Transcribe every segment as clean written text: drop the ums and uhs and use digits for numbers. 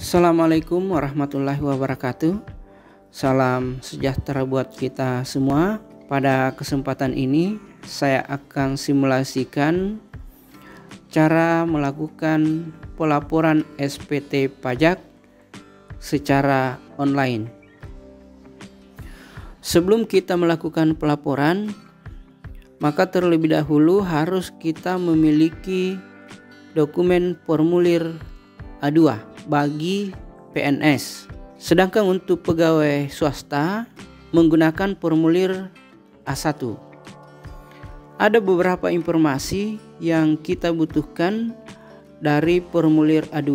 Assalamualaikum warahmatullahi wabarakatuh. Salam sejahtera buat kita semua. Pada kesempatan ini saya akan simulasikan cara melakukan pelaporan SPT pajak secara online. Sebelum kita melakukan pelaporan, maka terlebih dahulu harus kita memiliki dokumen formulir A2 bagi PNS. Sedangkan untuk pegawai swasta menggunakan formulir A1. Ada beberapa informasi yang kita butuhkan dari formulir A2.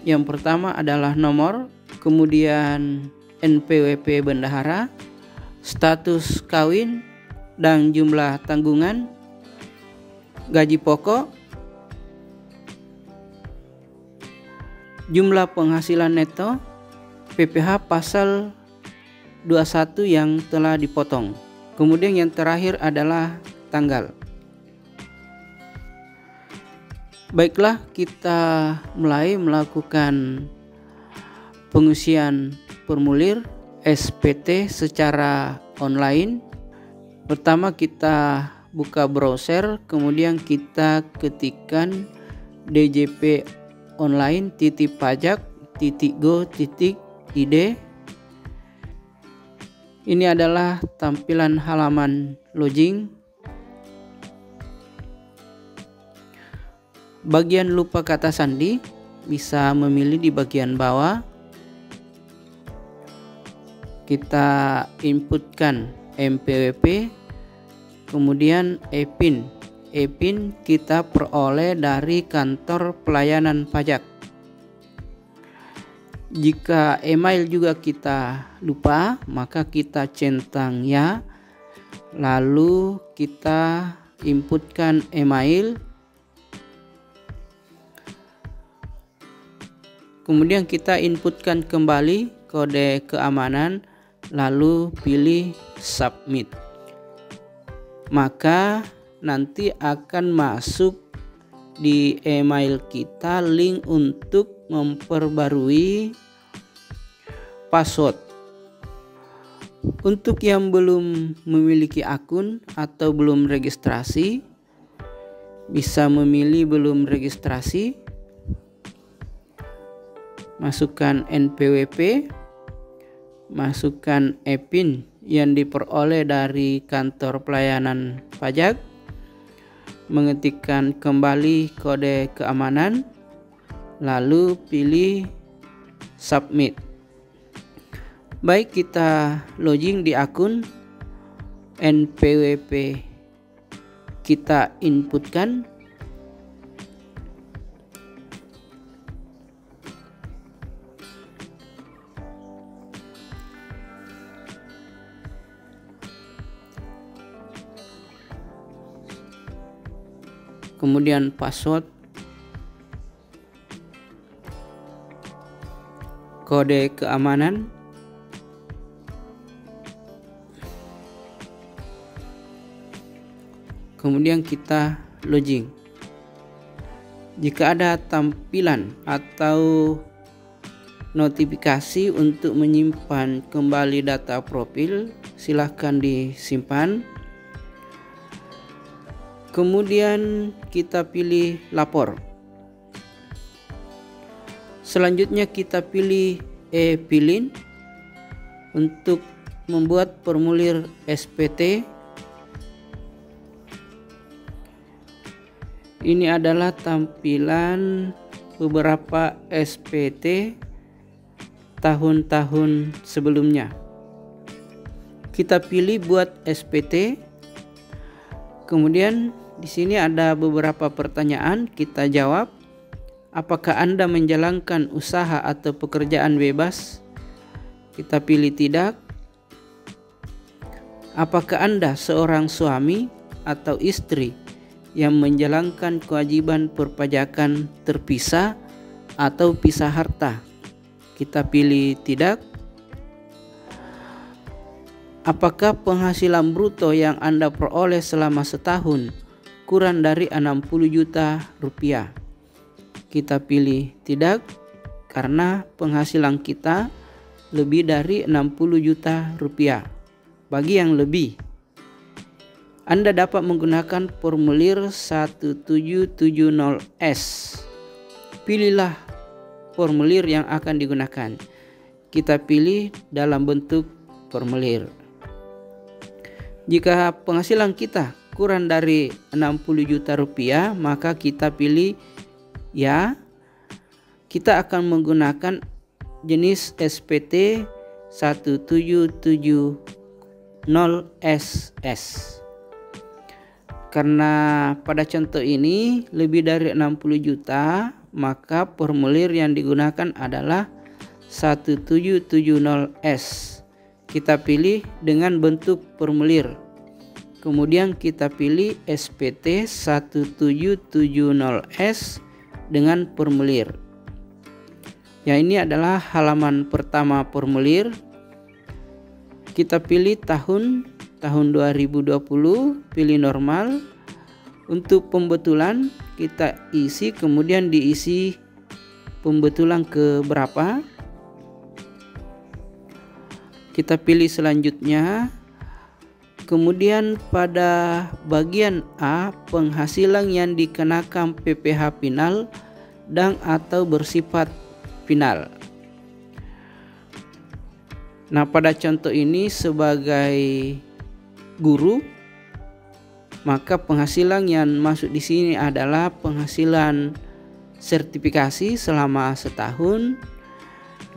Yang pertama adalah nomor, kemudian NPWP bendahara, status kawin dan jumlah tanggungan, gaji pokok, jumlah penghasilan neto, PPh pasal 21 yang telah dipotong. Kemudian yang terakhir adalah tanggal. Baiklah, kita mulai melakukan pengisian formulir SPT secara online. Pertama kita buka browser, kemudian kita ketikkan djponline.pajak.go.id. Ini adalah tampilan halaman login. Bagian lupa kata sandi bisa memilih di bagian bawah. Kita inputkan NPWP, kemudian EPIN. EPIN kita peroleh dari kantor pelayanan pajak. Jika email juga kita lupa, maka kita centang ya, lalu kita inputkan email, kemudian kita inputkan kembali kode keamanan, lalu pilih submit. Maka nanti akan masuk di email kita link untuk memperbarui password. Untuk yang belum memiliki akun atau belum registrasi, bisa memilih belum registrasi, masukkan NPWP, masukkan EPIN yang diperoleh dari kantor pelayanan pajak, mengetikkan kembali kode keamanan, lalu pilih submit. Baik, kita login di akun, NPWP kita inputkan, kemudian password, kode keamanan, kemudian kita login. Jika ada tampilan atau notifikasi untuk menyimpan kembali data profil, silahkan disimpan. Kemudian kita pilih lapor. Selanjutnya kita pilih e-filing untuk membuat formulir SPT. Ini adalah tampilan beberapa SPT tahun-tahun sebelumnya. Kita pilih buat SPT. Kemudian di sini ada beberapa pertanyaan, kita jawab. Apakah Anda menjalankan usaha atau pekerjaan bebas? Kita pilih tidak. Apakah Anda seorang suami atau istri yang menjalankan kewajiban perpajakan terpisah atau pisah harta? Kita pilih tidak. Apakah penghasilan bruto yang Anda peroleh selama setahun kurang dari 60 juta rupiah? Kita pilih tidak. karena penghasilan kita lebih dari 60 juta rupiah. Bagi yang lebih, Anda dapat menggunakan formulir 1770S. Pilihlah formulir yang akan digunakan. Kita pilih dalam bentuk formulir. Jika penghasilan kita kurang dari 60 juta rupiah, maka kita pilih ya. Kita akan menggunakan jenis SPT 1770SS. Karena pada contoh ini lebih dari 60 juta, maka formulir yang digunakan adalah 1770S. Kita pilih dengan bentuk formulir. Kemudian kita pilih SPT 1770S dengan formulir. Ya, ini adalah halaman pertama formulir. Kita pilih tahun 2020, pilih normal. Untuk pembetulan kita isi, kemudian diisi pembetulan ke berapa. Kita pilih selanjutnya. Kemudian pada bagian A, penghasilan yang dikenakan PPh final dan atau bersifat final. Nah, pada contoh ini sebagai guru, maka penghasilan yang masuk di sini adalah penghasilan sertifikasi selama setahun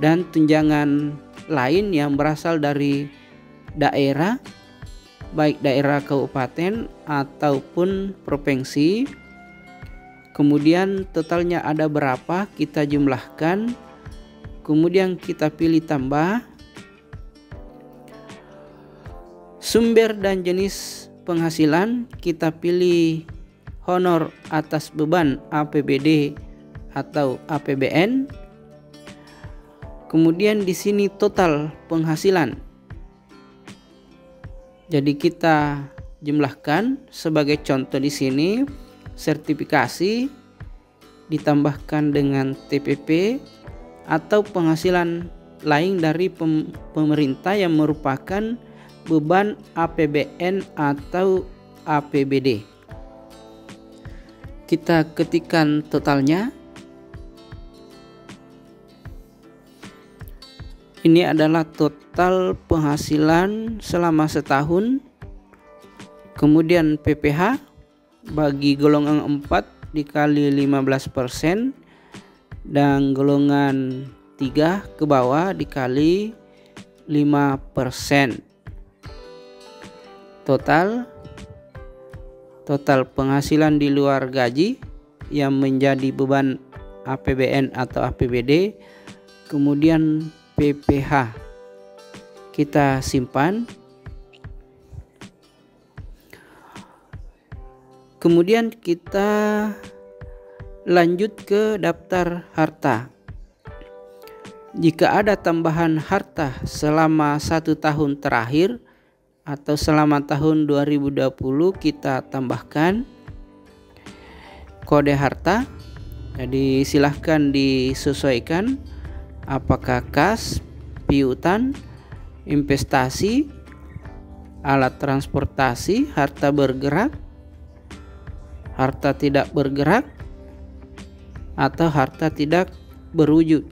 dan tunjangan lain yang berasal dari daerah, baik daerah kabupaten ataupun provinsi. Kemudian totalnya ada berapa, kita jumlahkan, kemudian kita pilih tambah. Sumber dan jenis penghasilan kita pilih honor atas beban APBD atau APBN. Kemudian di sini total penghasilan. Jadi kita jumlahkan, sebagai contoh di sini sertifikasi ditambahkan dengan TPP atau penghasilan lain dari pemerintah yang merupakan beban APBN atau APBD. Kita ketikkan totalnya. Ini adalah total penghasilan selama setahun. Kemudian PPh bagi golongan 4 dikali 15% dan golongan 3 ke bawah dikali 5%. Total penghasilan di luar gaji yang menjadi beban APBN atau APBD, kemudian PPh kita simpan. Kemudian kita lanjut ke daftar harta. Jika ada tambahan harta selama 1 tahun terakhir atau selama tahun 2020, kita tambahkan kode harta. Jadi silahkan disesuaikan apakah kas, piutang, investasi, alat transportasi, harta bergerak, harta tidak bergerak, atau harta tidak berwujud.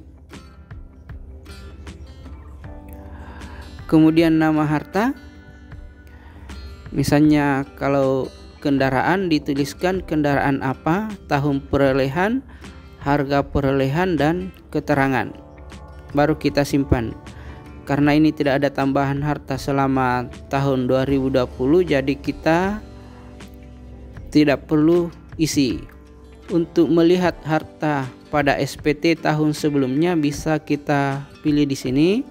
Kemudian nama harta, misalnya kalau kendaraan dituliskan kendaraan apa, tahun perolehan, harga perolehan, dan keterangan. Baru kita simpan. Karena ini tidak ada tambahan harta selama tahun 2020, jadi kita tidak perlu isi. Untuk melihat harta pada SPT tahun sebelumnya bisa kita pilih di sini.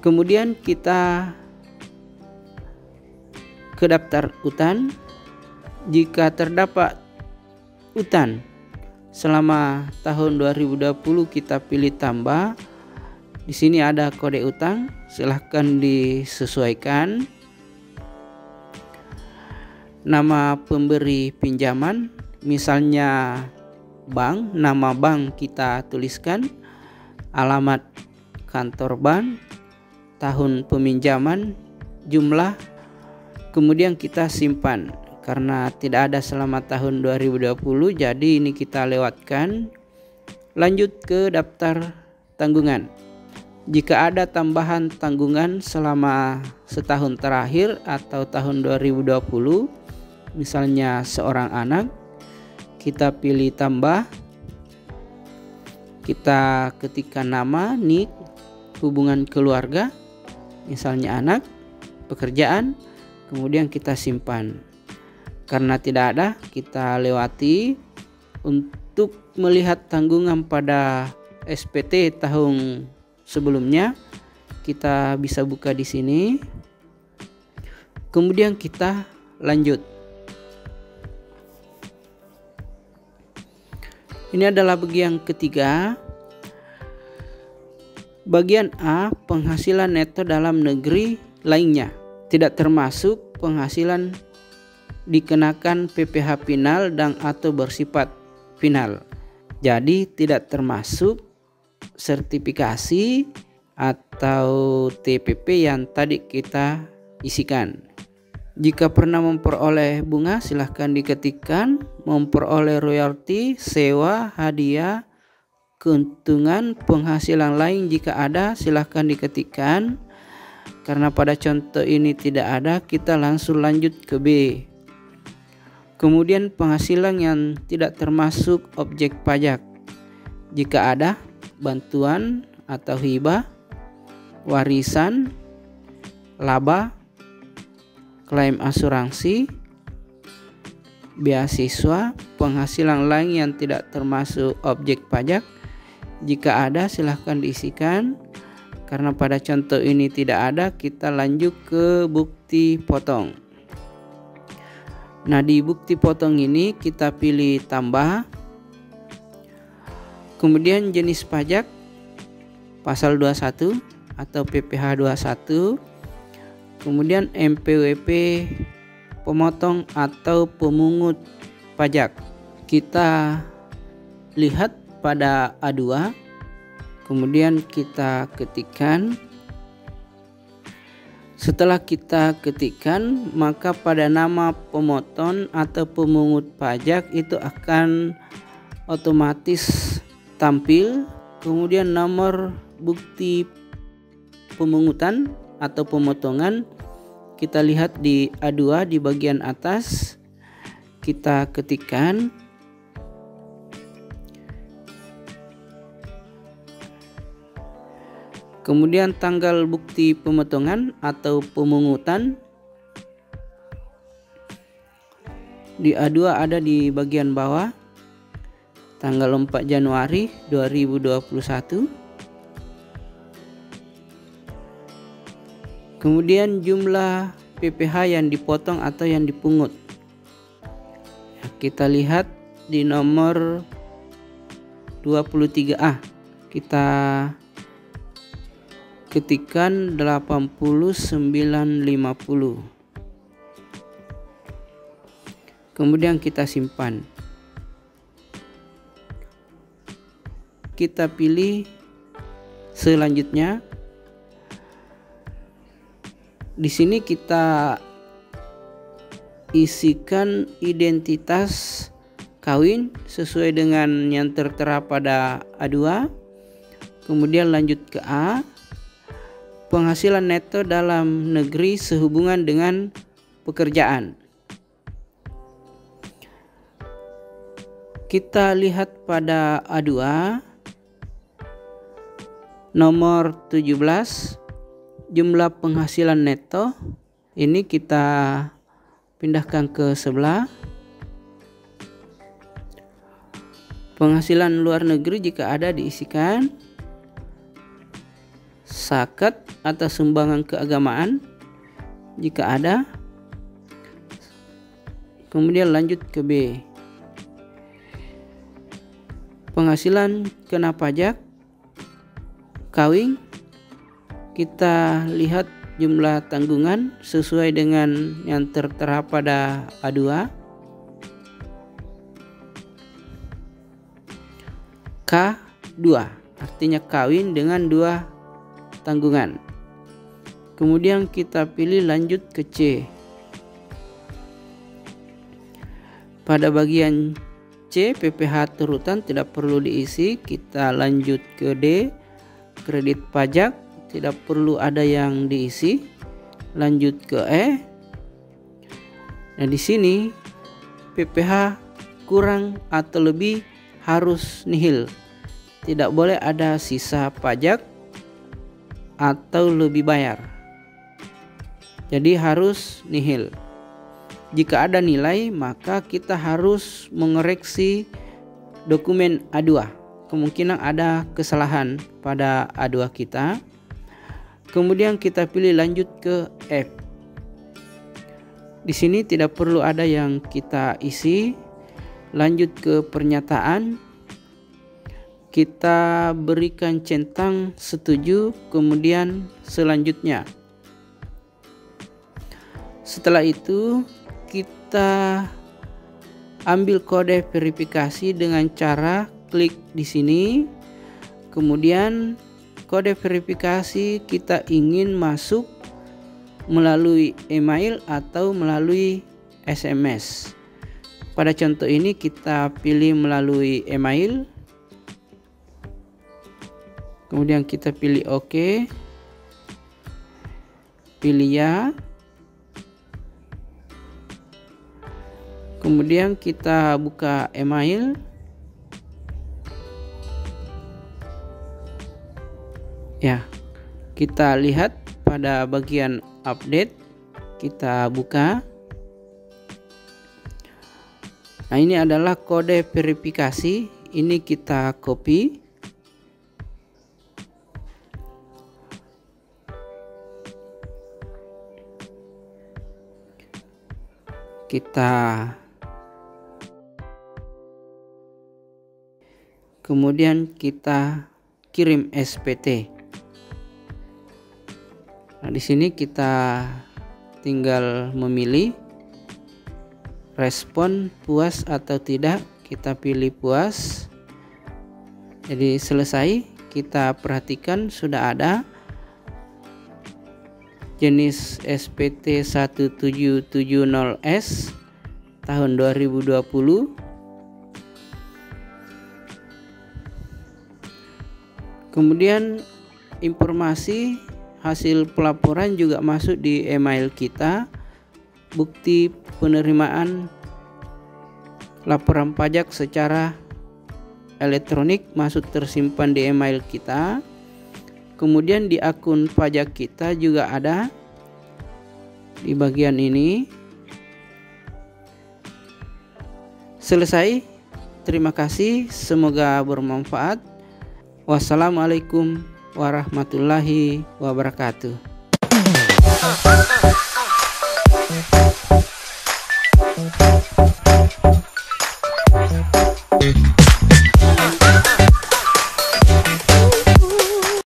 Kemudian kita ke daftar utang. Jika terdapat utang selama tahun 2020, kita pilih tambah. Di sini ada kode utang, silahkan disesuaikan. Nama pemberi pinjaman, misalnya bank, nama bank kita tuliskan, alamat kantor bank, tahun peminjaman, jumlah, kemudian kita simpan. Karena tidak ada selama tahun 2020, jadi ini kita lewatkan. Lanjut ke daftar tanggungan. Jika ada tambahan tanggungan selama setahun terakhir atau tahun 2020, misalnya seorang anak, kita pilih tambah, kita ketikkan nama, nik, hubungan keluarga, misalnya anak, pekerjaan, kemudian kita simpan. Karena tidak ada, kita lewati. Untuk melihat tanggungan pada SPT tahun sebelumnya, kita bisa buka di sini. Kemudian kita lanjut. Ini adalah bagian ketiga. Bagian A, penghasilan neto dalam negeri lainnya, tidak termasuk penghasilan dikenakan PPh final dan atau bersifat final. Jadi tidak termasuk sertifikasi atau TPP yang tadi kita isikan. Jika pernah memperoleh bunga, silahkan diketikkan. Memperoleh royalti, sewa, hadiah, keuntungan, penghasilan lain jika ada, silahkan diketikkan. Karena pada contoh ini tidak ada, kita langsung lanjut ke B. Kemudian penghasilan yang tidak termasuk objek pajak. Jika ada, bantuan atau hibah, warisan, laba, klaim asuransi, beasiswa, penghasilan lain yang tidak termasuk objek pajak. Jika ada, silahkan diisikan. Karena pada contoh ini tidak ada, kita lanjut ke bukti potong. Nah, di bukti potong ini kita pilih tambah. Kemudian jenis pajak, pasal 21 atau PPh 21. Kemudian MPWP, pemotong atau pemungut pajak. Kita lihat pada A2, kemudian kita ketikkan. Setelah kita ketikkan, maka pada nama pemotong atau pemungut pajak itu akan otomatis tampil. Kemudian nomor bukti pemungutan atau pemotongan kita lihat di A2 di bagian atas, kita ketikkan. Kemudian tanggal bukti pemotongan atau pemungutan di A2 ada di bagian bawah, tanggal 4 Januari 2021. Kemudian jumlah PPh yang dipotong atau yang dipungut. Kita lihat di nomor 23A. Kita ketikkan 89,50. Kemudian kita simpan. Kita pilih selanjutnya. Di sini kita isikan identitas kawin sesuai dengan yang tertera pada A2. Kemudian lanjut ke A. Penghasilan neto dalam negeri sehubungan dengan pekerjaan. Kita lihat pada A2 nomor 17, jumlah penghasilan neto. Ini kita pindahkan ke sebelah. Penghasilan luar negeri jika ada diisikan. Zakat atau sumbangan keagamaan jika ada. Kemudian lanjut ke B. Penghasilan kena pajak kawin, kita lihat jumlah tanggungan sesuai dengan yang tertera pada A2. K2, artinya kawin dengan 2 tanggungan. Kemudian kita pilih lanjut ke C. Pada bagian C, PPh turutan tidak perlu diisi. Kita lanjut ke D, kredit pajak tidak perlu ada yang diisi. Lanjut ke E. Nah, di sini PPh kurang atau lebih harus nihil. Tidak boleh ada sisa pajak atau lebih bayar. Jadi harus nihil. Jika ada nilai, maka kita harus mengoreksi dokumen A2. Kemungkinan ada kesalahan pada A2 kita. Kemudian kita pilih lanjut ke F. Di sini tidak perlu ada yang kita isi. Lanjut ke pernyataan. Kita berikan centang setuju, kemudian selanjutnya. Setelah itu kita ambil kode verifikasi dengan cara klik di sini. Kemudian kode verifikasi kita ingin masuk melalui email atau melalui SMS. Pada contoh ini kita pilih melalui email. Kemudian kita pilih OK. Pilih ya. Kemudian kita buka email. Ya, kita lihat pada bagian update. Kita buka. Nah, ini adalah kode verifikasi. Ini kita copy. Kemudian kita kirim SPT. Nah, di sini kita tinggal memilih respon puas atau tidak. Kita pilih puas. Jadi selesai. Kita perhatikan sudah ada jenis SPT 1770S tahun 2020. Kemudian informasi hasil pelaporan juga masuk di email kita. Bukti penerimaan laporan pajak secara elektronik masuk tersimpan di email kita. Kemudian di akun pajak kita juga ada di bagian ini. Selesai. Terima kasih, semoga bermanfaat. Wassalamualaikum warahmatullahi wabarakatuh.